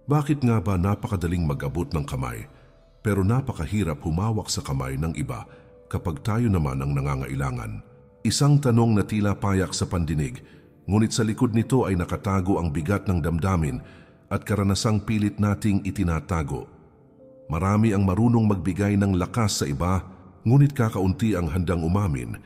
Bakit nga ba napakadaling mag-abot ng kamay pero napakahirap humawak sa kamay ng iba kapag tayo naman ang nangangailangan? Isang tanong na tila payak sa pandinig, ngunit sa likod nito ay nakatago ang bigat ng damdamin at karanasang pilit nating itinatago. Marami ang marunong magbigay ng lakas sa iba, ngunit kakaunti ang handang umamin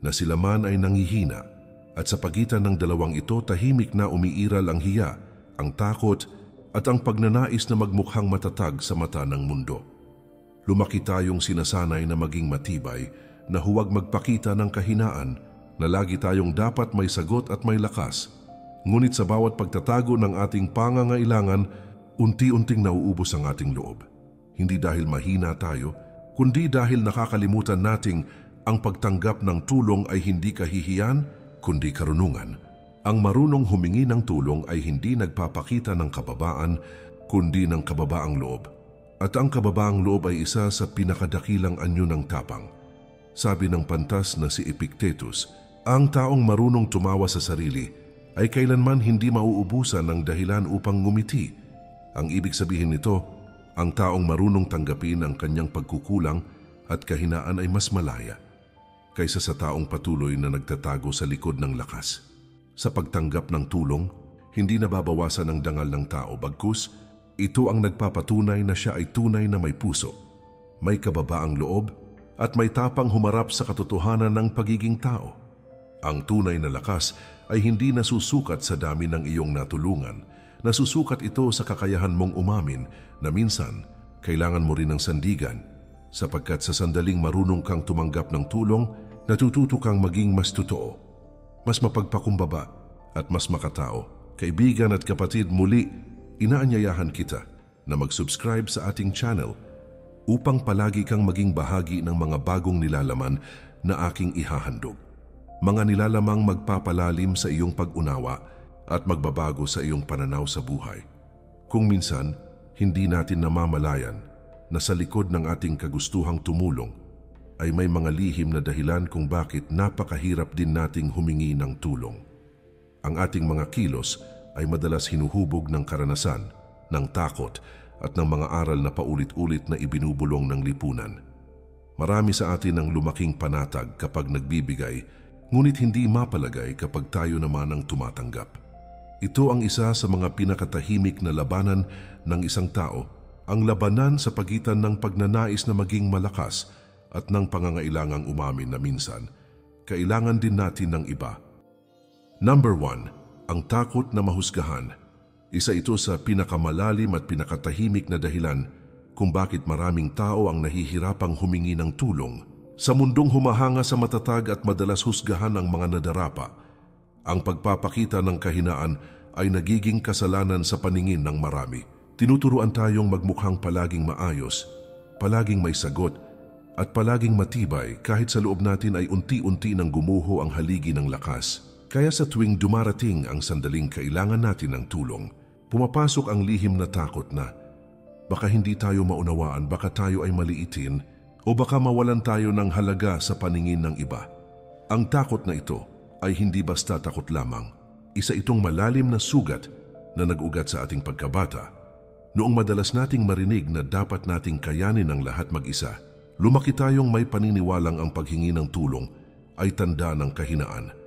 na sila man ay nanghihina, at sa pagitan ng dalawang ito tahimik na umiiral ang hiya, ang takot at ang pagnanais na magmukhang matatag sa mata ng mundo. Lumaki tayong sinasanay na maging matibay, na huwag magpakita ng kahinaan, na lagi tayong dapat may sagot at may lakas. Ngunit sa bawat pagtatago ng ating pangangailangan, unti-unting nauubos ang ating loob. Hindi dahil mahina tayo, kundi dahil nakakalimutan nating ang pagtanggap ng tulong ay hindi kahihiyan, kundi karunungan. Ang marunong humingi ng tulong ay hindi nagpapakita ng kababaan, kundi ng kababaang loob. At ang kababaang loob ay isa sa pinakadakilang anyo ng tapang. Sabi ng pantas na si Epictetus, ang taong marunong tumawa sa sarili ay kailanman hindi mauubusan ng dahilan upang ngumiti. Ang ibig sabihin nito, ang taong marunong tanggapin ang kanyang pagkukulang at kahinaan ay mas malaya kaysa sa taong patuloy na nagtatago sa likod ng lakas. Sa pagtanggap ng tulong, hindi nababawasan ang dangal ng tao, bagkus ito ang nagpapatunay na siya ay tunay na may puso, may kababaang loob at may tapang humarap sa katotohanan ng pagiging tao. Ang tunay na lakas ay hindi nasusukat sa dami ng iyong natulungan, nasusukat ito sa kakayahan mong umamin na minsan kailangan mo rin ng sandigan, sapagkat sa sandaling marunong kang tumanggap ng tulong, natututo kang maging mas totoo, mas mapagpakumbaba at mas makatao. Kaibigan at kapatid, muli inaanyayahan kita na mag-subscribe sa ating channel upang palagi kang maging bahagi ng mga bagong nilalaman na aking ihahandog. Mga nilalamang magpapalalim sa iyong pag-unawa at magbabago sa iyong pananaw sa buhay. Kung minsan, hindi natin namamalayan na sa likod ng ating kagustuhang tumulong ay may mga lihim na dahilan kung bakit napakahirap din nating humingi ng tulong. Ang ating mga kilos ay madalas hinuhubog ng karanasan, ng takot at ng mga aral na paulit-ulit na ibinubulong ng lipunan. Marami sa atin ang lumaking panatag kapag nagbibigay, ngunit hindi mapalagay kapag tayo naman ang tumatanggap. Ito ang isa sa mga pinakatahimik na labanan ng isang tao, ang labanan sa pagitan ng pagnanais na maging malakas at ng pangangailangang umamin na minsan kailangan din natin ng iba. Number 1, ang takot na mahusgahan. Isa ito sa pinakamalalim at pinakatahimik na dahilan kung bakit maraming tao ang nahihirapang humingi ng tulong. Sa mundong humahanga sa matatag at madalas husgahan ang mga nadarapa, ang pagpapakita ng kahinaan ay nagiging kasalanan sa paningin ng marami. Tinuturuan tayong magmukhang palaging maayos, palaging may sagot, at palaging matibay kahit sa loob natin ay unti-unti nang gumuho ang haligi ng lakas. Kaya sa tuwing dumarating ang sandaling kailangan natin ng tulong, pumapasok ang lihim na takot na baka hindi tayo maunawaan, baka tayo ay maliitin, o baka mawalan tayo ng halaga sa paningin ng iba. Ang takot na ito ay hindi basta takot lamang. Isa itong malalim na sugat na nag-ugat sa ating pagkabata. Noong madalas nating marinig na dapat nating kayanin ang lahat mag-isa, lumaki tayong may paniniwalang ang paghingi ng tulong ay tanda ng kahinaan.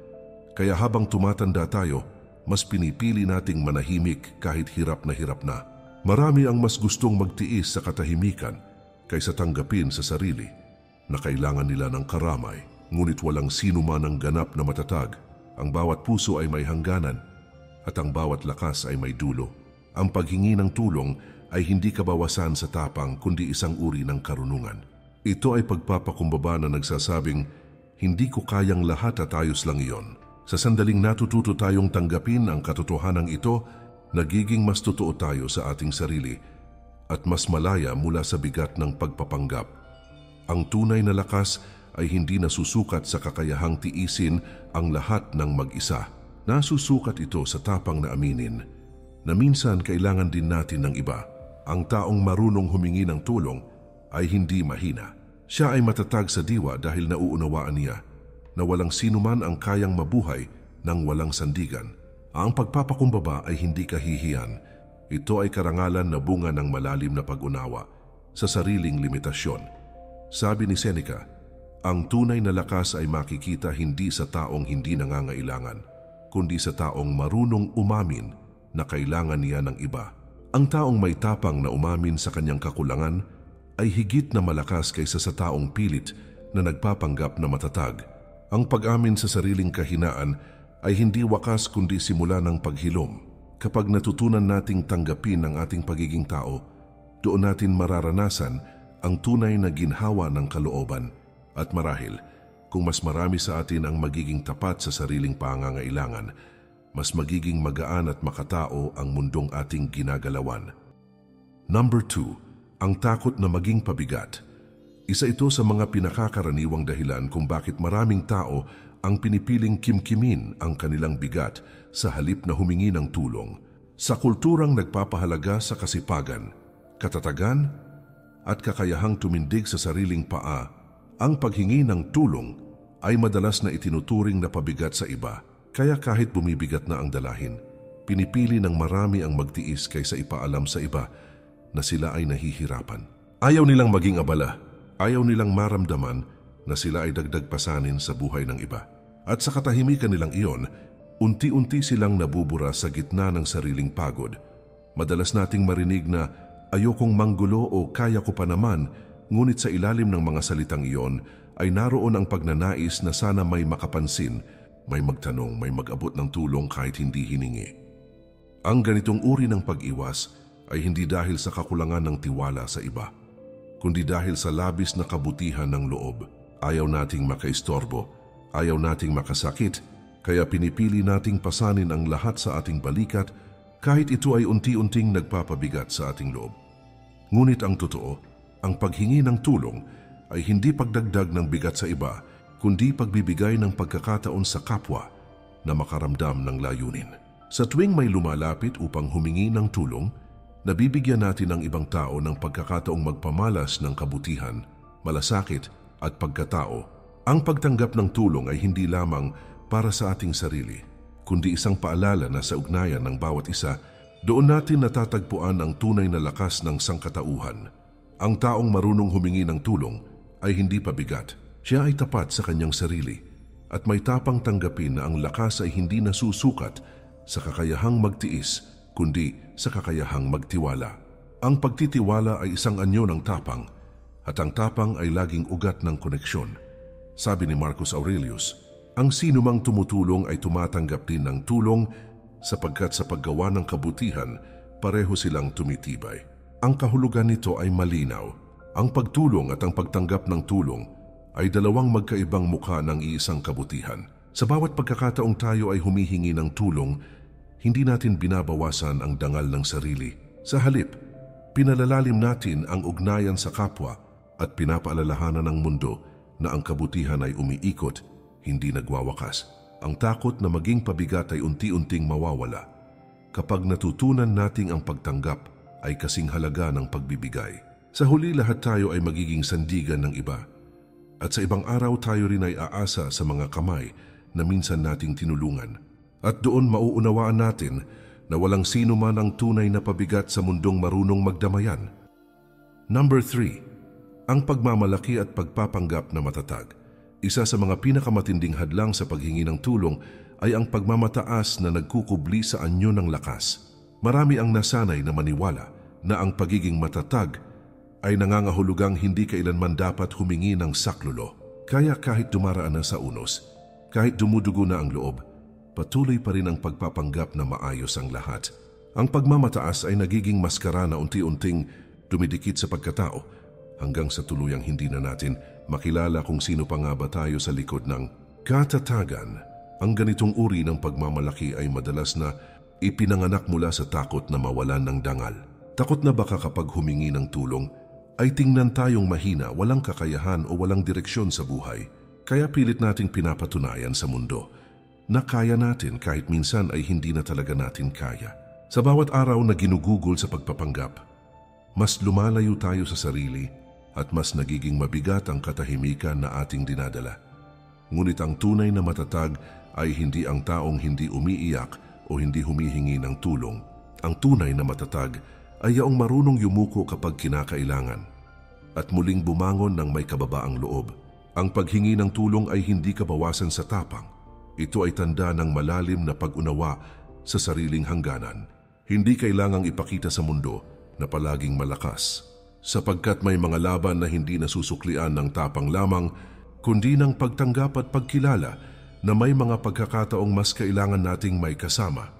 Kaya habang tumatanda tayo, mas pinipili nating manahimik kahit hirap na. Marami ang mas gustong magtiis sa katahimikan kaysa tanggapin sa sarili na kailangan nila ng karamay. Ngunit walang sino man ang ganap na matatag. Ang bawat puso ay may hangganan at ang bawat lakas ay may dulo. Ang paghingi ng tulong ay hindi kabawasan sa tapang kundi isang uri ng karunungan. Ito ay pagpapakumbaba na nagsasabing, hindi ko kayang lahat at ayos lang iyon. Sa sandaling natututo tayong tanggapin ang katotohanan ito, nagiging mas totoo tayo sa ating sarili at mas malaya mula sa bigat ng pagpapanggap. Ang tunay na lakas ay hindi nasusukat sa kakayahang tiisin ang lahat ng mag-isa. Nasusukat ito sa tapang na aminin na minsan kailangan din natin ng iba. Ang taong marunong humingi ng tulong ay hindi mahina. Siya ay matatag sa diwa dahil nauunawaan niya na walang sino man ang kayang mabuhay nang walang sandigan. Ang pagpapakumbaba ay hindi kahihiyan, Ito ay karangalan na bunga ng malalim na pag-unawa sa sariling limitasyon. Sabi ni Seneca, ang tunay na lakas ay makikita hindi sa taong hindi nangangailangan, kundi sa taong marunong umamin na kailangan niya ng iba. Ang taong may tapang na umamin sa kanyang kakulangan ay higit na malakas kaysa sa taong pilit na nagpapanggap na matatag. Ang pag-amin sa sariling kahinaan ay hindi wakas kundi simula ng paghilom. Kapag natutunan nating tanggapin ang ating pagiging tao, doon natin mararanasan ang tunay na ginhawa ng kalooban. At marahil, kung mas marami sa atin ang magiging tapat sa sariling pangangailangan, mas magiging magaan at makatao ang mundong ating ginagalawan. Number 2, ang takot na maging pabigat. Isa ito sa mga pinakakaraniwang dahilan kung bakit maraming tao ang pinipiling kimkimin ang kanilang bigat sa halip na humingi ng tulong. Sa kulturang nagpapahalaga sa kasipagan, katatagan, at kakayahang tumindig sa sariling paa, ang paghingi ng tulong ay madalas na itinuturing na pabigat sa iba. Kaya kahit bumibigat na ang dalahin, pinipili ng marami ang magtiis kaysa ipaalam sa iba na sila ay nahihirapan. Ayaw nilang maging abala, ayaw nilang maramdaman na sila ay dagdag pasanin sa buhay ng iba. At sa katahimikan nilang iyon, unti-unti silang nabubura sa gitna ng sariling pagod. Madalas nating marinig na ayokong manggulo o kaya ko pa naman, ngunit sa ilalim ng mga salitang iyon ay naroon ang pagnanais na sana may makapansin, may magtanong, may mag-abot ng tulong kahit hindi hiningi. Ang ganitong uri ng pag-iwas ay hindi dahil sa kakulangan ng tiwala sa iba, kundi dahil sa labis na kabutihan ng loob. Ayaw nating makaistorbo, ayaw nating makasakit, kaya pinipili nating pasanin ang lahat sa ating balikat kahit ito ay unti-unting nagpapabigat sa ating loob. Ngunit ang totoo, ang paghingi ng tulong ay hindi pagdagdag ng bigat sa iba, kundi pagbibigay ng pagkakataon sa kapwa na makaramdam ng layunin. Sa tuwing may lumalapit upang humingi ng tulong, nabibigyan natin ang ibang tao ng pagkakataong magpamalas ng kabutihan, malasakit at pagkatao. Ang pagtanggap ng tulong ay hindi lamang para sa ating sarili, kundi isang paalala na sa ugnayan ng bawat isa, doon natin natatagpuan ang tunay na lakas ng sangkatauhan. Ang taong marunong humingi ng tulong ay hindi pabigat. Siya ay tapat sa kanyang sarili at may tapang tanggapin na ang lakas ay hindi nasusukat sa kakayahang magtiis, kundi sa kakayahang magtiwala. Ang pagtitiwala ay isang anyo ng tapang at ang tapang ay laging ugat ng koneksyon. Sabi ni Marcus Aurelius, ang sinumang tumutulong ay tumatanggap din ng tulong sapagkat sa paggawa ng kabutihan, pareho silang tumitibay. Ang kahulugan nito ay malinaw. Ang pagtulong at ang pagtanggap ng tulong ay dalawang magkaibang mukha ng iisang kabutihan. Sa bawat pagkakataong tayo ay humihingi ng tulong, hindi natin binabawasan ang dangal ng sarili. Sa halip, pinalalalim natin ang ugnayan sa kapwa at pinapaalalahanan ng mundo na ang kabutihan ay umiikot, hindi nagwawakas. Ang takot na maging pabigat ay unti-unting mawawala kapag natutunan nating ang pagtanggap ay kasing halaga ng pagbibigay. Sa huli, lahat tayo ay magiging sandigan ng iba. At sa ibang araw tayo rin ay aasa sa mga kamay na minsan nating tinulungan. At doon mauunawaan natin na walang sino man ang tunay na pabigat sa mundong marunong magdamayan. Number 3, ang pagmamalaki at pagpapanggap na matatag. Isa sa mga pinakamatinding hadlang sa paghingi ng tulong ay ang pagmamataas na nagkukubli sa anyo ng lakas. Marami ang nasanay na maniwala na ang pagiging matatag ay nangangahulugang hindi kailanman dapat humingi ng saklolo. Kaya kahit dumaraan na sa unos, kahit dumudugo na ang loob, patuloy pa rin ang pagpapanggap na maayos ang lahat. Ang pagmamataas ay nagiging maskara na unti-unting dumidikit sa pagkatao hanggang sa tuluyang hindi na natin makilala kung sino pa nga ba tayo sa likod ng katatagan. Ang ganitong uri ng pagmamalaki ay madalas na ipinanganak mula sa takot na mawalan ng dangal. Takot na baka kapag humingi ng tulong, ay tingnan tayong mahina, walang kakayahan o walang direksyon sa buhay. Kaya pilit nating pinapatunayan sa mundo na kaya natin kahit minsan ay hindi na talaga natin kaya. Sa bawat araw na ginugugol sa pagpapanggap, mas lumalayo tayo sa sarili at mas nagiging mabigat ang katahimikan na ating dinadala. Ngunit ang tunay na matatag ay hindi ang taong hindi umiiyak o hindi humihingi ng tulong. Ang tunay na matatag ay yaong marunong yumuko kapag kinakailangan at muling bumangon ng may kababaang loob. Ang paghingi ng tulong ay hindi kabawasan sa tapang. Ito ay tanda ng malalim na pag-unawa sa sariling hangganan. Hindi kailangang ipakita sa mundo na palaging malakas, sapagkat may mga laban na hindi nasusuklian ng tapang lamang, kundi ng pagtanggap at pagkilala na may mga pagkakataong mas kailangan nating may kasama.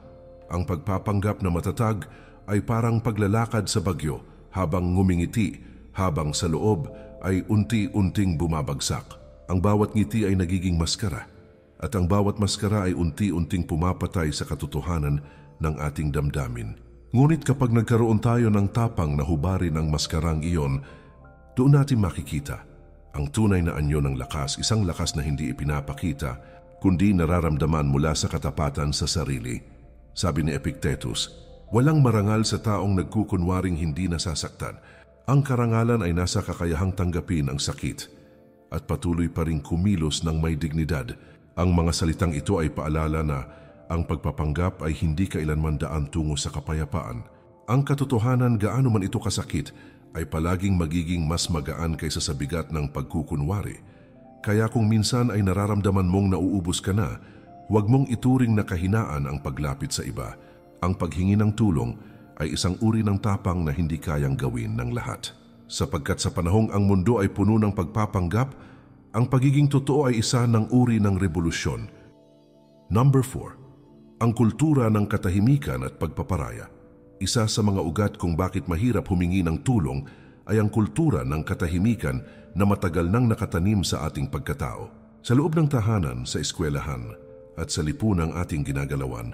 Ang pagpapanggap na matatag ay parang paglalakad sa bagyo habang ngumingiti, habang sa loob ay unti-unting bumabagsak. Ang bawat ngiti ay nagiging maskara, at ang bawat maskara ay unti-unting pumapatay sa katotohanan ng ating damdamin. Ngunit kapag nagkaroon tayo ng tapang na hubarin ang maskarang iyon, doon natin makikita ang tunay na anyo ng lakas, isang lakas na hindi ipinapakita, kundi nararamdaman mula sa katapatan sa sarili. Sabi ni Epictetus, walang marangal sa taong nagkukunwaring hindi nasasaktan. Ang karangalan ay nasa kakayahang tanggapin ang sakit at patuloy pa ring kumilos ng may dignidad. Ang mga salitang ito ay paalala na ang pagpapanggap ay hindi kailanman daan tungo sa kapayapaan. Ang katotohanan, gaano man ito kasakit, ay palaging magiging mas magaan kaysa sa bigat ng pagkukunwari. Kaya kung minsan ay nararamdaman mong nauubos ka na, huwag mong ituring na kahinaan ang paglapit sa iba. Ang paghingi ng tulong ay isang uri ng tapang na hindi kayang gawin ng lahat. Sapagkat sa panahong ang mundo ay puno ng pagpapanggap, ang pagiging totoo ay isa ng uri ng revolusyon. Number 4. Ang kultura ng katahimikan at pagpaparaya. Isa sa mga ugat kung bakit mahirap humingi ng tulong ay ang kultura ng katahimikan na matagal nang nakatanim sa ating pagkatao. Sa loob ng tahanan, sa eskwelahan, at sa lipunang ating ginagalawan,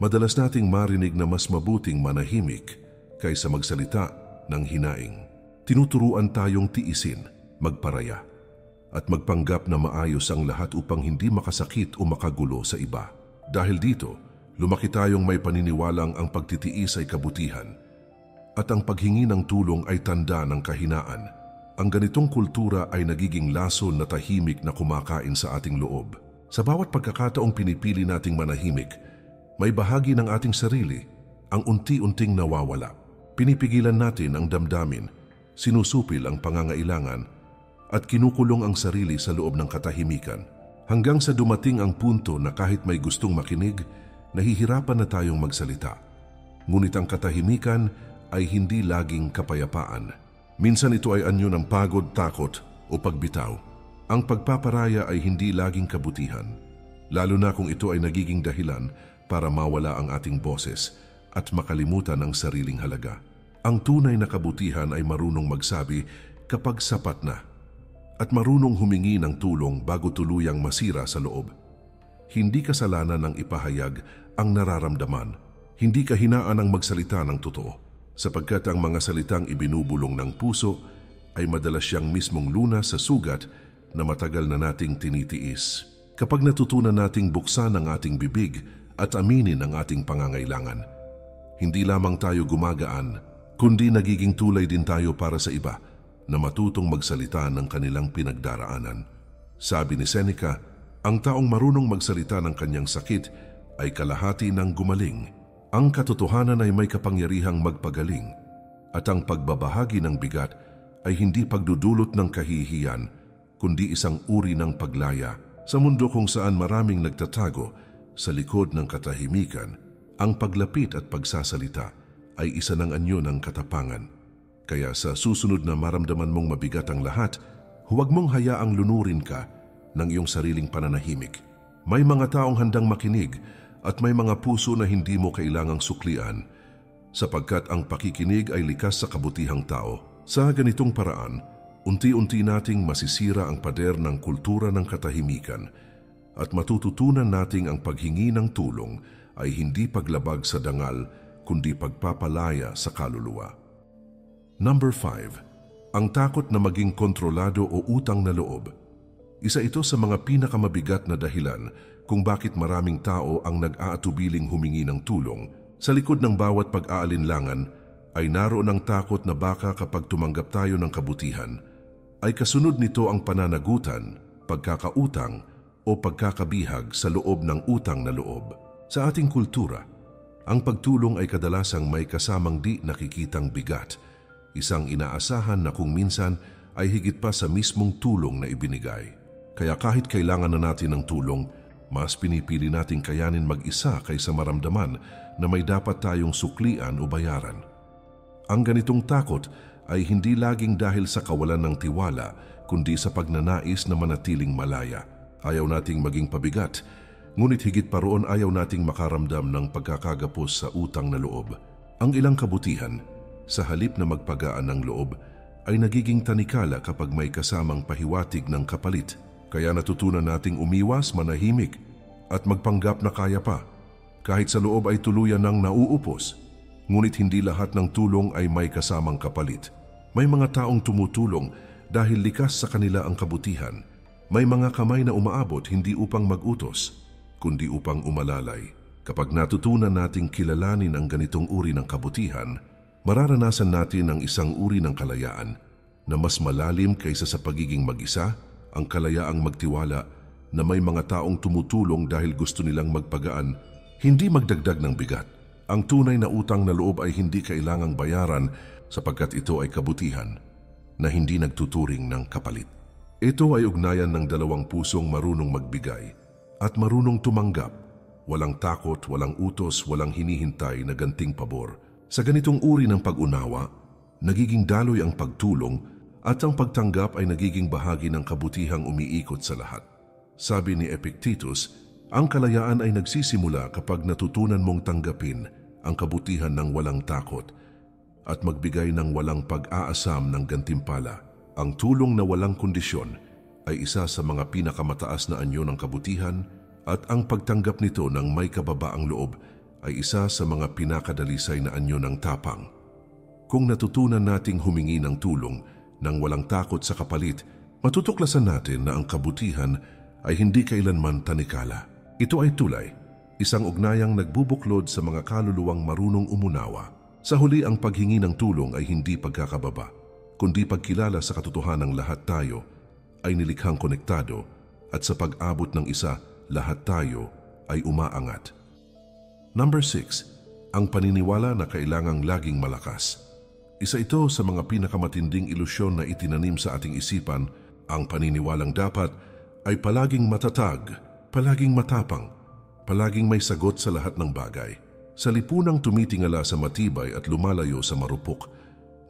madalas nating marinig na mas mabuting manahimik kaysa magsalita ng hinaing. Tinuturuan tayong tiisin, magparaya, at magpanggap na maayos ang lahat upang hindi makasakit o makagulo sa iba. Dahil dito, lumaki tayong may paniniwalang ang pagtitiis ay kabutihan at ang paghingi ng tulong ay tanda ng kahinaan. Ang ganitong kultura ay nagiging lason na tahimik na kumakain sa ating loob. Sa bawat pagkakataong pinipili nating manahimik, may bahagi ng ating sarili ang unti-unting nawawala. Pinipigilan natin ang damdamin, sinusupil ang pangangailangan, at kinukulong ang sarili sa loob ng katahimikan. Hanggang sa dumating ang punto na kahit may gustong makinig, nahihirapan na tayong magsalita. Ngunit ang katahimikan ay hindi laging kapayapaan. Minsan ito ay anyo ng pagod, takot o pagbitaw. Ang pagpaparaya ay hindi laging kabutihan, lalo na kung ito ay nagiging dahilan para mawala ang ating boses at makalimutan ang sariling halaga. Ang tunay na kabutihan ay marunong magsabi kapag sapat na at marunong humingi ng tulong bago tuluyang masira sa loob. Hindi kasalanan ng ipahayag ang nararamdaman, hindi kahinaan ang magsalita ng totoo, sapagkat ang mga salitang ibinubulong ng puso ay madalas siyang mismong lunas sa sugat na matagal na nating tinitiis. Kapag natutunan nating buksan ang ating bibig at aminin ang ating pangangailangan, hindi lamang tayo gumagaan, kundi nagiging tulay din tayo para sa iba na matutong magsalita ng kanilang pinagdaraanan. Sabi ni Seneca, ang taong marunong magsalita ng kanyang sakit ay kalahati ng gumaling. Ang katotohanan ay may kapangyarihang magpagaling, at ang pagbabahagi ng bigat ay hindi pagdudulot ng kahihiyan, kundi isang uri ng paglaya. Sa mundo kung saan maraming nagtatago sa likod ng katahimikan, ang paglapit at pagsasalita ay isa ng anyo ng katapangan. Kaya sa susunod na maramdaman mong mabigat ang lahat, huwag mong hayaang lunurin ka ng iyong sariling pananahimik. May mga taong handang makinig at may mga puso na hindi mo kailangang suklian, sapagkat ang pakikinig ay likas sa kabutihang tao. Sa ganitong paraan, unti-unti nating masisira ang pader ng kultura ng katahimikan at matututunan nating ang paghingi ng tulong ay hindi paglabag sa dangal kundi pagpapalaya sa kaluluwa. Number 5. Ang takot na maging kontrolado o utang na loob. Isa ito sa mga pinakamabigat na dahilan kung bakit maraming tao ang nag-aatubiling humingi ng tulong. Sa likod ng bawat pag-aalinlangan ay naroon ang takot na baka kapag tumanggap tayo ng kabutihan, ay kasunod nito ang pananagutan, pagkakautang o pagkakabihag sa loob ng utang na loob. Sa ating kultura, Ang pagtulong ay kadalasang may kasamang di nakikitang bigat, isang inaasahan na kung minsan ay higit pa sa mismong tulong na ibinigay. Kaya kahit kailangan na natin ng tulong, mas pinipili nating kayanin mag-isa kaysa maramdaman na may dapat tayong suklian o bayaran. Ang ganitong takot ay hindi laging dahil sa kawalan ng tiwala, kundi sa pagnanais na manatiling malaya. Ayaw nating maging pabigat, ngunit higit pa roon ayaw nating makaramdam ng pagkakagapos sa utang na loob. Ang ilang kabutihan, sa halip na magpagaan ng loob, ay nagiging tanikala kapag may kasamang pahiwatig ng kapalit. Kaya natutunan nating umiwas, manahimik, at magpanggap na kaya pa. Kahit sa loob ay tuluyan ng nauupos, ngunit hindi lahat ng tulong ay may kasamang kapalit. May mga taong tumutulong dahil likas sa kanila ang kabutihan. May mga kamay na umaabot hindi upang mag-utos, kundi upang umalalay. Kapag natutunan nating kilalanin ang ganitong uri ng kabutihan, mararanasan natin ang isang uri ng kalayaan na mas malalim kaysa sa pagiging mag-isa, ang kalayaang magtiwala na may mga taong tumutulong dahil gusto nilang magpagaan, hindi magdagdag ng bigat. Ang tunay na utang na loob ay hindi kailangang bayaran sapagkat ito ay kabutihan na hindi nagtuturing ng kapalit. Ito ay ugnayan ng dalawang pusong marunong magbigay at marunong tumanggap, walang takot, walang utos, walang hinihintay na ganting pabor. Sa ganitong uri ng pag-unawa, nagiging daloy ang pagtulong at ang pagtanggap ay nagiging bahagi ng kabutihang umiikot sa lahat. Sabi ni Epictetus, ang kalayaan ay nagsisimula kapag natutunan mong tanggapin ang kabutihan ng walang takot at magbigay ng walang pag-aasam ng gantimpala. Ang tulong na walang kondisyon ay isa sa mga pinakamataas na anyo ng kabutihan at ang pagtanggap nito ng may kababaang loob ay isa sa mga pinakadalisay na anyo ng tapang. Kung natutunan nating humingi ng tulong nang walang takot sa kapalit, matutuklasan natin na ang kabutihan ay hindi kailanman tanikala. Ito ay tulay, isang ugnayang nagbubuklod sa mga kaluluwang marunong umunawa. Sa huli, ang paghingi ng tulong ay hindi pagkakababa, kundi pagkilala sa katotohanang lahat tayo ay nilikhang konektado at sa pag-abot ng isa, lahat tayo ay umaangat. Number 6, ang paniniwala na kailangang laging malakas. Isa ito sa mga pinakamatinding ilusyon na itinanim sa ating isipan, ang paniniwalang dapat ay palaging matatag, palaging matapang, palaging may sagot sa lahat ng bagay. Sa lipunang tumitingala sa matibay at lumalayo sa marupok,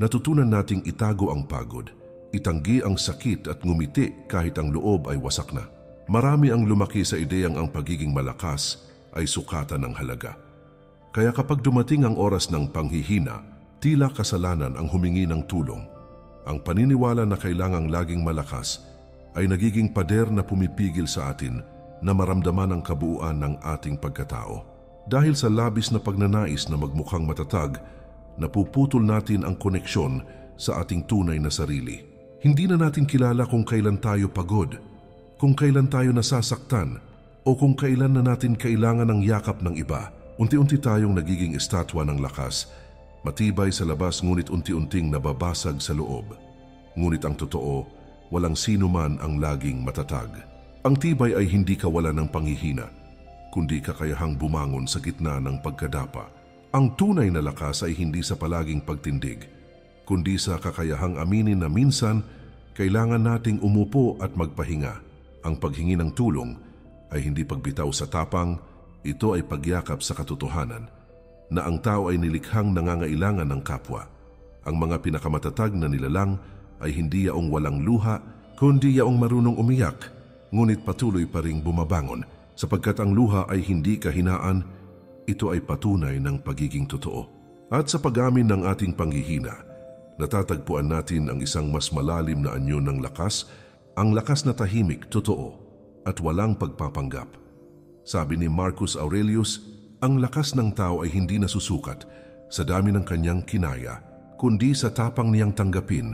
natutunan nating itago ang pagod, itanggi ang sakit at ngumiti kahit ang loob ay wasak na. Marami ang lumaki sa ideyang ang pagiging malakas ay sukatan ng halaga. Kaya kapag dumating ang oras ng panghihina, tila kasalanan ang humingi ng tulong. Ang paniniwala na kailangang laging malakas ay nagiging pader na pumipigil sa atin na maramdaman ang kabuuan ng ating pagkatao. Dahil sa labis na pagnanais na magmukhang matatag, napuputol natin ang koneksyon sa ating tunay na sarili. Hindi na natin kilala kung kailan tayo pagod, kung kailan tayo nasasaktan, o kung kailan na natin kailangan ng yakap ng iba. Unti-unti tayong nagiging estatwa ng lakas, matibay sa labas ngunit unti-unting nababasag sa loob. Ngunit ang totoo, walang sino man ang laging matatag. Ang tibay ay hindi kawalan ng panghihina, kundi kakayahang bumangon sa gitna ng pagkadapa. Ang tunay na lakas ay hindi sa palaging pagtindig, kundi sa kakayahang aminin na minsan kailangan nating umupo at magpahinga. Ang paghingi ng tulong ay hindi pagbitaw sa tapang, ito ay pagyakap sa katotohanan na ang tao ay nilikhang nangangailangan ng kapwa. Ang mga pinakamatatag na nilalang ay hindi yaong walang luha, kundi yaong marunong umiyak, ngunit patuloy pa ring bumabangon, sapagkat ang luha ay hindi kahinaan, ito ay patunay ng pagiging totoo. At sa pag-amin ng ating panghihina, natatagpuan natin ang isang mas malalim na anyo ng lakas, ang lakas na tahimik, totoo, at walang pagpapanggap. Sabi ni Marcus Aurelius, ang lakas ng tao ay hindi nasusukat sa dami ng kanyang kinaya, kundi sa tapang niyang tanggapin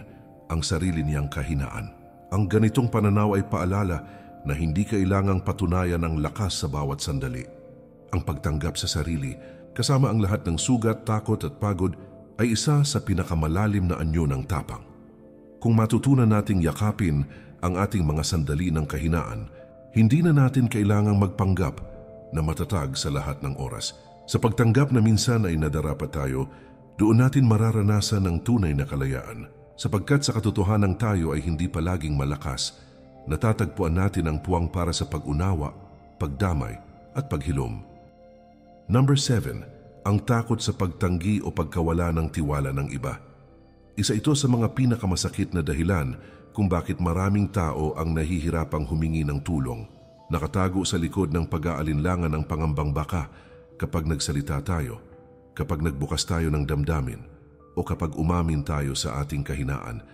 ang sarili niyang kahinaan. Ang ganitong pananaw ay paalala na hindi kailangang patunayan ang lakas sa bawat sandali. Ang pagtanggap sa sarili, kasama ang lahat ng sugat, takot at pagod, ay isa sa pinakamalalim na anyo ng tapang. Kung matutunan nating yakapin ang ating mga sandali ng kahinaan, hindi na natin kailangang magpanggap na matatag sa lahat ng oras, Sa pagtanggap na minsan ay nadarapat tayo, doon natin mararanasan ang tunay na kalayaan. Sapagkat sa katotohanan tayo ay hindi palaging malakas, natatagpuan natin ang puwang para sa pag-unawa, pagdamay at paghilom. Number 7, ang takot sa pagtanggi o pagkawala ng tiwala ng iba. Isa ito sa mga pinakamasakit na dahilan kung bakit maraming tao ang nahihirapang humingi ng tulong. Nakatago sa likod ng pag-aalinlangan ng pangambang baka kapag nagsalita tayo, kapag nagbukas tayo ng damdamin, o kapag umamin tayo sa ating kahinaan,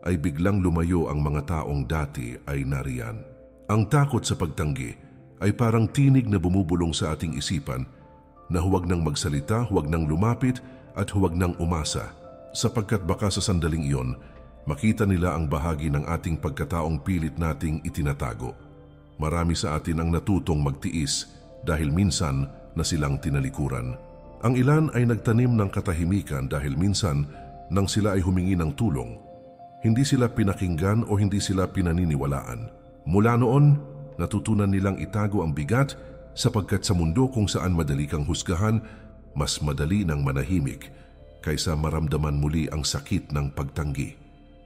ay biglang lumayo ang mga taong dati ay nariyan. Ang takot sa pagtanggi ay parang tinig na bumubulong sa ating isipan na huwag nang magsalita, huwag nang lumapit at huwag nang umasa, sapagkat baka sa sandaling iyon, makita nila ang bahagi ng ating pagkataong pilit nating itinatago. Marami sa atin ang natutong magtiis dahil minsan na silang tinalikuran. Ang ilan ay nagtanim ng katahimikan dahil minsan nang sila ay humingi ng tulong, hindi sila pinakinggan o hindi sila pinaniniwalaan. Mula noon, natutunan nilang itago ang bigat sapagkat sa mundo kung saan madali kang husgahan, mas madali nang manahimik kaysa maramdaman muli ang sakit ng pagtanggi.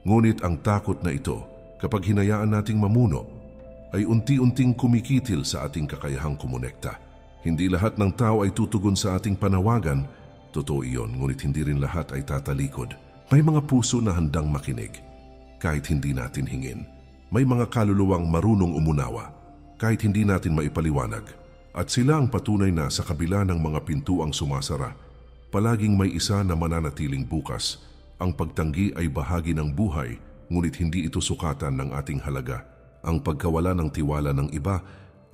Ngunit ang takot na ito, kapag hinayaan nating mamuno, ay unti-unting kumikitil sa ating kakayahang kumonekta. Hindi lahat ng tao ay tutugon sa ating panawagan. Totoo iyon, ngunit hindi rin lahat ay tatalikod. May mga puso na handang makinig, kahit hindi natin hingin. May mga kaluluwang marunong umunawa, kahit hindi natin maipaliwanag. At sila ang patunay na sa kabila ng mga pintuang sumasara, palaging may isa na mananatiling bukas. Ang pagtanggi ay bahagi ng buhay, ngunit hindi ito sukatan ng ating halaga. Ang pagkawala ng tiwala ng iba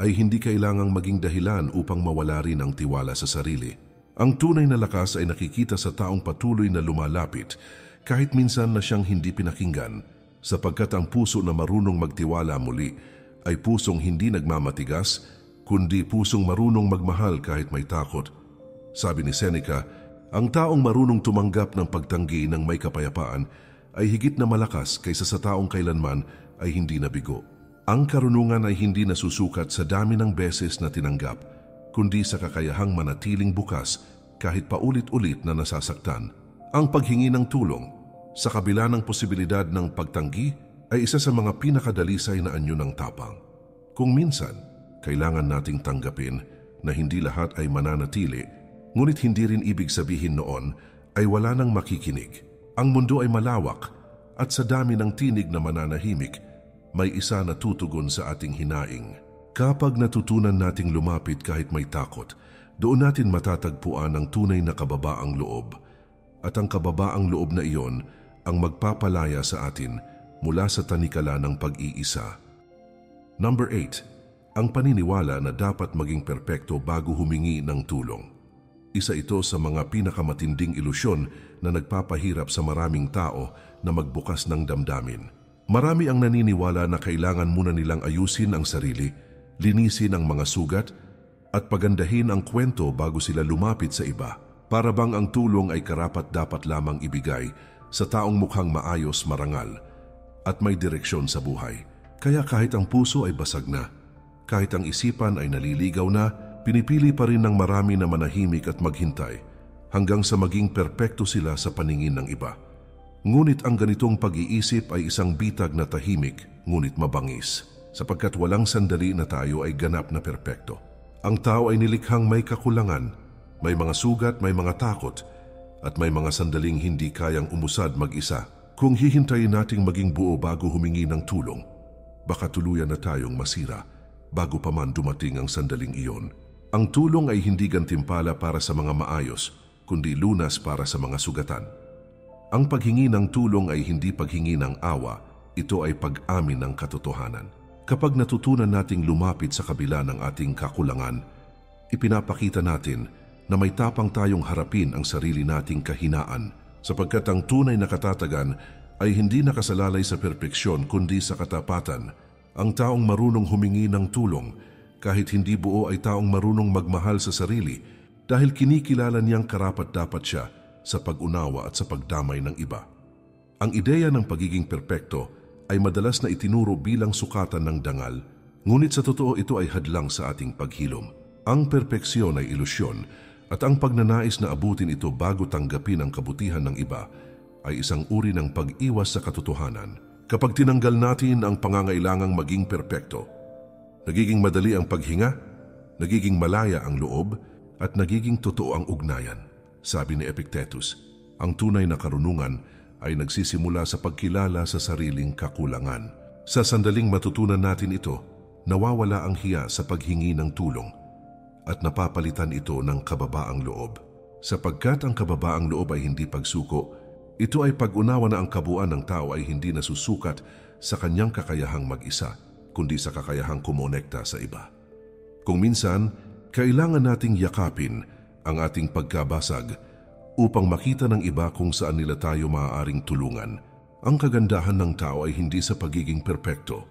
ay hindi kailangang maging dahilan upang mawala rin ang tiwala sa sarili. Ang tunay na lakas ay nakikita sa taong patuloy na lumalapit kahit minsan na siyang hindi pinakinggan, sapagkat ang puso na marunong magtiwala muli ay pusong hindi nagmamatigas, kundi pusong marunong magmahal kahit may takot. Sabi ni Seneca, ang taong marunong tumanggap ng pagtanggi ng may kapayapaan ay higit na malakas kaysa sa taong kailanman ay hindi nabigo. Ang karunungan ay hindi nasusukat sa dami ng beses na tinanggap, kundi sa kakayahang manatiling bukas kahit paulit-ulit na nasasaktan. Ang paghingi ng tulong, sa kabila ng posibilidad ng pagtanggi, ay isa sa mga pinakadalisay na anyo ng tapang. Kung minsan, kailangan nating tanggapin na hindi lahat ay mananatili, ngunit hindi rin ibig sabihin noon ay wala nang makikinig. Ang mundo ay malawak at sa dami ng tinig na mananahimik, may isa na tutugon sa ating hinaing. Kapag natutunan nating lumapit kahit may takot, doon natin matatagpuan ang tunay na kababaang loob. At ang kababaang loob na iyon ang magpapalaya sa atin mula sa tanikala ng pag-iisa. Number 8, ang paniniwala na dapat maging perpekto bago humingi ng tulong. Isa ito sa mga pinakamatinding ilusyon na nagpapahirap sa maraming tao na magbukas ng damdamin. Marami ang naniniwala na kailangan muna nilang ayusin ang sarili, linisin ang mga sugat, at pagandahin ang kwento bago sila lumapit sa iba. Para bang ang tulong ay karapat-dapat lamang ibigay sa taong mukhang maayos, marangal, at may direksyon sa buhay. Kaya kahit ang puso ay basag na, kahit ang isipan ay naliligaw na, pinipili pa rin ng marami na manahimik at maghintay hanggang sa maging perpekto sila sa paningin ng iba. Ngunit ang ganitong pag-iisip ay isang bitag na tahimik, ngunit mabangis, sapagkat walang sandali na tayo ay ganap na perpekto. Ang tao ay nilikhang may kakulangan, may mga sugat, may mga takot, at may mga sandaling hindi kayang umusad mag-isa. Kung hihintayin nating maging buo bago humingi ng tulong, baka tuluyan na tayong masira bago pa man dumating ang sandaling iyon. Ang tulong ay hindi gantimpala para sa mga maayos, kundi lunas para sa mga sugatan. Ang paghingi ng tulong ay hindi paghingi ng awa, ito ay pag-amin ng katotohanan. Kapag natutunan nating lumapit sa kabila ng ating kakulangan, ipinapakita natin na may tapang tayong harapin ang sarili nating kahinaan, sapagkat ang tunay na katatagan ay hindi nakasalalay sa perpeksyon kundi sa katapatan. Ang taong marunong humingi ng tulong, kahit hindi buo, ay taong marunong magmahal sa sarili dahil kinikilala niyang karapat-dapat siya sa pag-unawa at sa pagdamay ng iba. Ang ideya ng pagiging perpekto ay madalas na itinuro bilang sukatan ng dangal, ngunit sa totoo ito ay hadlang sa ating paghilom. Ang perpeksyon ay ilusyon At ang pagnanais na abutin ito bago tanggapin ang kabutihan ng iba ay isang uri ng pag-iwas sa katotohanan. Kapag tinanggal natin ang pangangailangang maging perpekto, nagiging madali ang paghinga, nagiging malaya ang loob, at nagiging totoo ang ugnayan. Sabi ni Epictetus, ang tunay na karunungan ay nagsisimula sa pagkilala sa sariling kakulangan. Sa sandaling matutunan natin ito, nawawala ang hiya sa paghingi ng tulong at napapalitan ito ng kababaang loob. Sapagkat ang kababaang loob ay hindi pagsuko, ito ay pag-unawa na ang kabuuan ng tao ay hindi nasusukat sa kanyang kakayahang mag-isa, kundi sa kakayahang kumonekta sa iba. Kung minsan, kailangan nating yakapin ang ating pagkabasag upang makita ng iba kung saan nila tayo maaaring tulungan. Ang kagandahan ng tao ay hindi sa pagiging perpekto,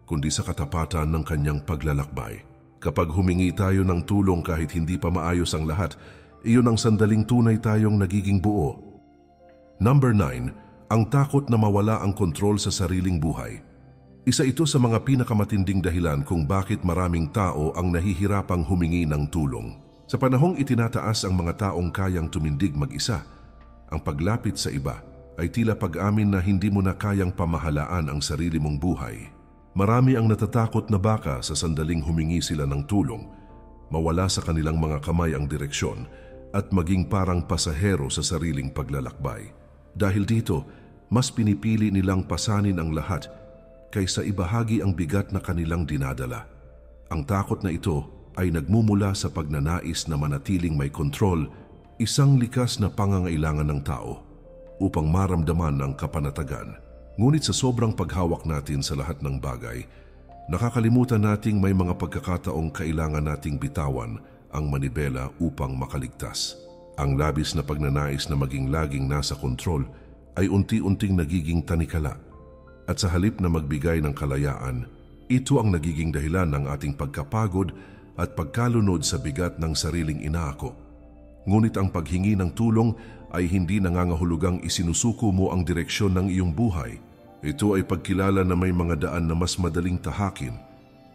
kundi sa katapatan ng kanyang paglalakbay. Kapag humingi tayo ng tulong kahit hindi pa maayos ang lahat, iyon ang sandaling tunay tayong nagiging buo. Number 9, ang takot na mawala ang kontrol sa sariling buhay. Isa ito sa mga pinakamatinding dahilan kung bakit maraming tao ang nahihirapang humingi ng tulong. Sa panahong itinataas ang mga taong kayang tumindig mag-isa, ang paglapit sa iba ay tila pag-amin na hindi mo na kayang pamahalaan ang sarili mong buhay. Marami ang natatakot na baka sa sandaling humingi sila ng tulong, mawala sa kanilang mga kamay ang direksyon at maging parang pasahero sa sariling paglalakbay. Dahil dito, mas pinipili nilang pasanin ang lahat kaysa ibahagi ang bigat na kanilang dinadala. Ang takot na ito ay nagmumula sa pagnanais na manatiling may kontrol, isang likas na pangangailangan ng tao upang maramdaman ang kapanatagan. Ngunit sa sobrang paghawak natin sa lahat ng bagay, nakakalimutan nating may mga pagkakataong kailangan nating bitawan ang manibela upang makaligtas. Ang labis na pagnanais na maging laging nasa kontrol ay unti-unting nagiging tanikala. At sa halip na magbigay ng kalayaan, ito ang nagiging dahilan ng ating pagkapagod at pagkalunod sa bigat ng sariling inaako. Ngunit ang paghingi ng tulong ay hindi nangangahulugang isinusuko mo ang direksyon ng iyong buhay. Ito ay pagkilala na may mga daan na mas madaling tahakin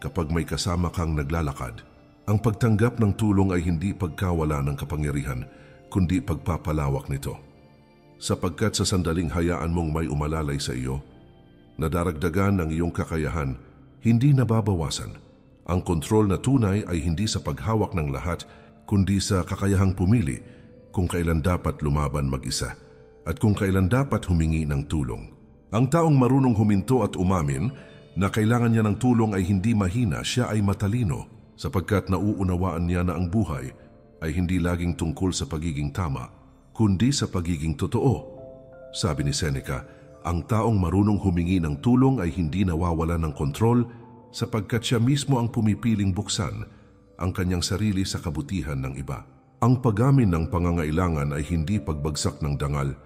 kapag may kasama kang naglalakad. Ang pagtanggap ng tulong ay hindi pagkawala ng kapangyarihan, kundi pagpapalawak nito. Sapagkat sa sandaling hayaan mong may umalalay sa iyo, nadaragdagan ang iyong kakayahan, hindi nababawasan. Ang kontrol na tunay ay hindi sa paghawak ng lahat, kundi sa kakayahang pumili kung kailan dapat lumaban mag-isa at kung kailan dapat humingi ng tulong. Ang taong marunong huminto at umamin na kailangan niya ng tulong ay hindi mahina, siya ay matalino, sapagkat nauunawaan niya na ang buhay ay hindi laging tungkol sa pagiging tama, kundi sa pagiging totoo. Sabi ni Seneca, ang taong marunong humingi ng tulong ay hindi nawawala ng kontrol sapagkat siya mismo ang pumipiling buksan ang kanyang sarili sa kabutihan ng iba. Ang pag-amin ng pangangailangan ay hindi pagbagsak ng dangal.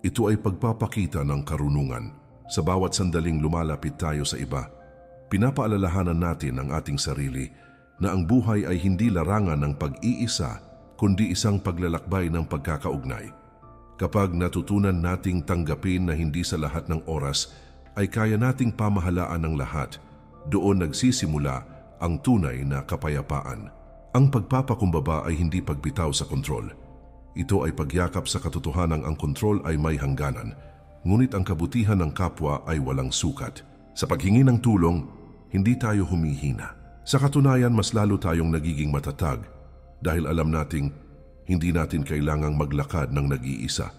Ito ay pagpapakita ng karunungan. Sa bawat sandaling lumalapit tayo sa iba, pinapaalalahanan natin ang ating sarili na ang buhay ay hindi larangan ng pag-iisa, kundi isang paglalakbay ng pagkakaugnay. Kapag natutunan nating tanggapin na hindi sa lahat ng oras ay kaya nating pamahalaan ng lahat, doon nagsisimula ang tunay na kapayapaan. Ang pagpapakumbaba ay hindi pagbitaw sa kontrol. Ito ay pagyakap sa katotohanang ang kontrol ay may hangganan, ngunit ang kabutihan ng kapwa ay walang sukat. Sa paghingi ng tulong, hindi tayo humihina. Sa katunayan, mas lalo tayong nagiging matatag dahil alam nating hindi natin kailangang maglakad ng nag-iisa.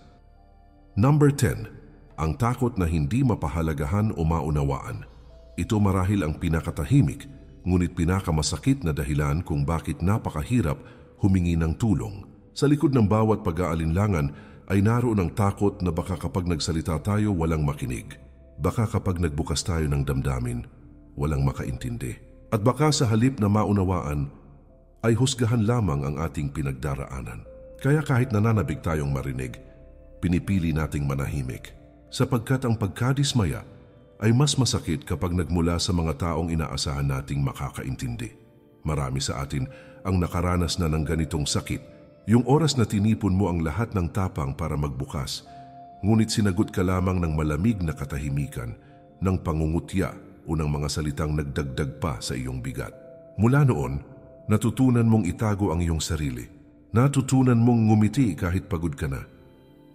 Number 10, ang takot na hindi mapahalagahan o maunawaan. Ito marahil ang pinakatahimik, ngunit pinakamasakit na dahilan kung bakit napakahirap humingi ng tulong. Sa likod ng bawat pag-aalinlangan ay naroon ang takot na baka kapag nagsalita tayo walang makinig. Baka kapag nagbukas tayo ng damdamin, walang makaintindi. At baka sa halip na maunawaan, ay husgahan lamang ang ating pinagdaraanan. Kaya kahit nananabik tayong marinig, pinipili nating manahimik. Sapagkat ang pagkadismaya ay mas masakit kapag nagmula sa mga taong inaasahan nating makakaintindi. Marami sa atin ang nakaranas na ng ganitong sakit. Yung oras na tinipon mo ang lahat ng tapang para magbukas, ngunit sinagot ka lamang ng malamig na katahimikan, ng pangungutya, o ng mga salitang nagdagdag pa sa iyong bigat. Mula noon, natutunan mong itago ang iyong sarili. Natutunan mong ngumiti kahit pagod ka na,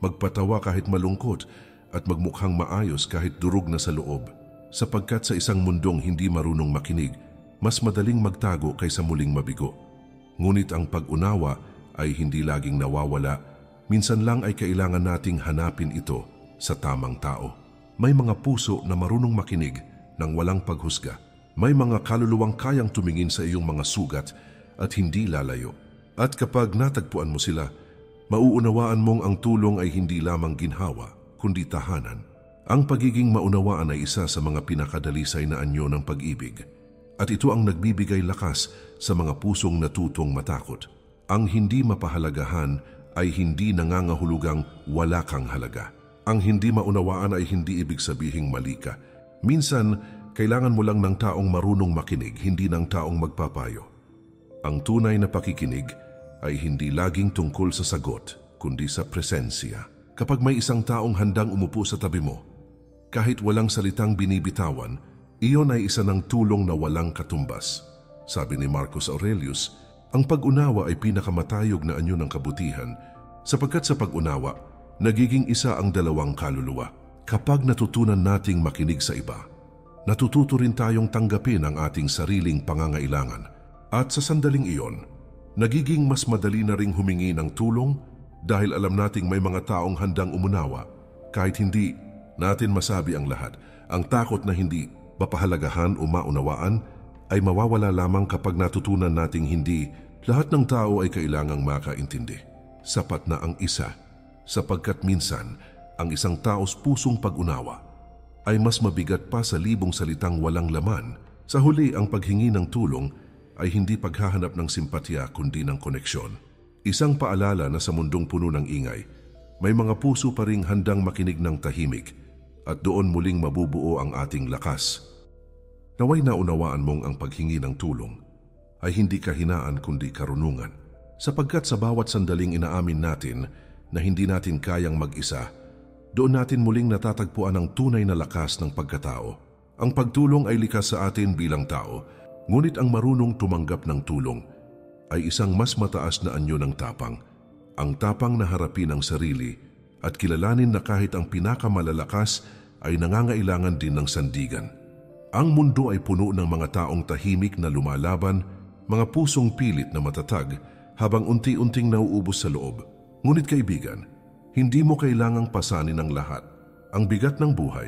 magpatawa kahit malungkot at magmukhang maayos kahit durog na sa loob. Sapagkat sa isang mundong hindi marunong makinig, mas madaling magtago kaysa muling mabigo. Ngunit ang pag-unawa ay hindi laging nawawala. Minsan lang ay kailangan nating hanapin ito sa tamang tao. May mga puso na marunong makinig ng walang paghusga. May mga kaluluwang kayang tumingin sa iyong mga sugat at hindi lalayo. At kapag natagpuan mo sila, mauunawaan mong ang tulong ay hindi lamang ginhawa, kundi tahanan. Ang pagiging maunawaan ay isa sa mga pinakadalisay na anyo ng pag-ibig. At ito ang nagbibigay lakas sa mga pusong natutong matakot. Ang hindi mapahalagahan ay hindi nangangahulugang wala kang halaga. Ang hindi maunawaan ay hindi ibig sabihing mali ka. Minsan, kailangan mo lang ng taong marunong makinig, hindi ng taong magpapayo. Ang tunay na pakikinig ay hindi laging tungkol sa sagot, kundi sa presensya. Kapag may isang taong handang umupo sa tabi mo, kahit walang salitang binibitawan, iyon ay isa ng tulong na walang katumbas. Sabi ni Marcus Aurelius, ang pag-unawa ay pinakamatayog na anyo ng kabutihan, sapagkat sa pag-unawa, nagiging isa ang dalawang kaluluwa. Kapag natutunan nating makinig sa iba, natututo rin tayong tanggapin ang ating sariling pangangailangan. At sa sandaling iyon, nagiging mas madali na ring humingi ng tulong dahil alam nating may mga taong handang umunawa kahit hindi natin masabi ang lahat. Ang takot na hindi mapahalagahan o maunawaan ay mawawala lamang kapag natutunan nating hindi lahat ng tao ay kailangang makaintindi. Sapat na ang isa, sapagkat minsan ang isang taos pusong pag-unawa ay mas mabigat pa sa libong salitang walang laman. Sa huli, ang paghingi ng tulong ay hindi paghahanap ng simpatya kundi ng koneksyon. Isang paalala na sa mundong puno ng ingay, may mga puso pa ring handang makinig ng tahimik at doon muling mabubuo ang ating lakas. Naway naunawaan mong ang paghingi ng tulong ay hindi kahinaan kundi karunungan. Sapagkat sa bawat sandaling inaamin natin na hindi natin kayang mag-isa, doon natin muling natatagpuan ang tunay na lakas ng pagkatao. Ang pagtulong ay likas sa atin bilang tao, ngunit ang marunong tumanggap ng tulong ay isang mas mataas na anyo ng tapang. Ang tapang na harapin ang sarili at kilalanin na kahit ang pinakamalalakas ay nangangailangan din ng sandigan. Ang mundo ay puno ng mga taong tahimik na lumalaban, mga pusong pilit na matatag habang unti-unting nauubos sa loob. Ngunit kaibigan, hindi mo kailangang pasanin ang lahat. Ang bigat ng buhay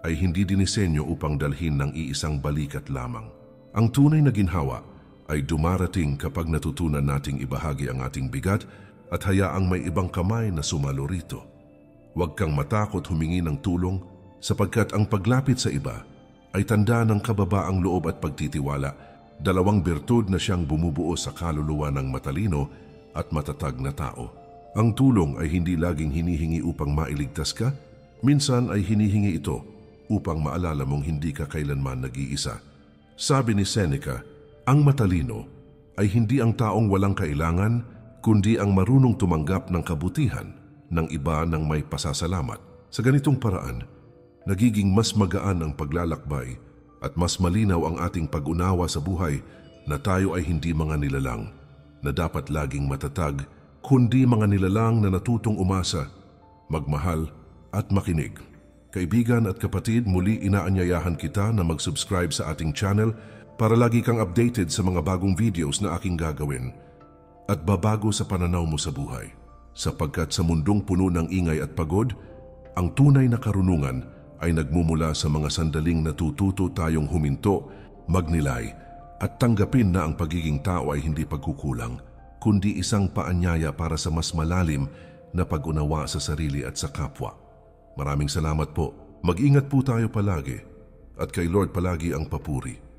ay hindi dinisenyo upang dalhin ng iisang balikat lamang. Ang tunay na ginhawa ay dumarating kapag natutunan nating ibahagi ang ating bigat at hayaang may ibang kamay na sumalo rito. Huwag kang matakot humingi ng tulong sapagkat ang paglapit sa iba ay tanda ng kababaang loob at pagtitiwala, dalawang birtud na siyang bumubuo sa kaluluwa ng matalino at matatag na tao. Ang tulong ay hindi laging hinihingi upang mailigtas ka, minsan ay hinihingi ito upang maalala mong hindi ka kailanman nag-iisa. Sabi ni Seneca, ang matalino ay hindi ang taong walang kailangan, kundi ang marunong tumanggap ng kabutihan ng iba ng may pasasalamat. Sa ganitong paraan, nagiging mas magaan ang paglalakbay at mas malinaw ang ating pag-unawa sa buhay na tayo ay hindi mga nilalang na dapat laging matatag, kundi mga nilalang na natutong umasa, magmahal at makinig. Kaibigan at kapatid, muli inaanyayahan kita na mag-subscribe sa ating channel para lagi kang updated sa mga bagong videos na aking gagawin at babago sa pananaw mo sa buhay. Sapagkat sa mundong puno ng ingay at pagod, ang tunay na karunungan ay nagmumula sa mga sandaling natututo tayong huminto, magnilay at tanggapin na ang pagiging tao ay hindi pagkukulang, kundi isang paanyaya para sa mas malalim na pag-unawa sa sarili at sa kapwa. Maraming salamat po. Mag-ingat po tayo palagi at kay Lord palagi ang papuri.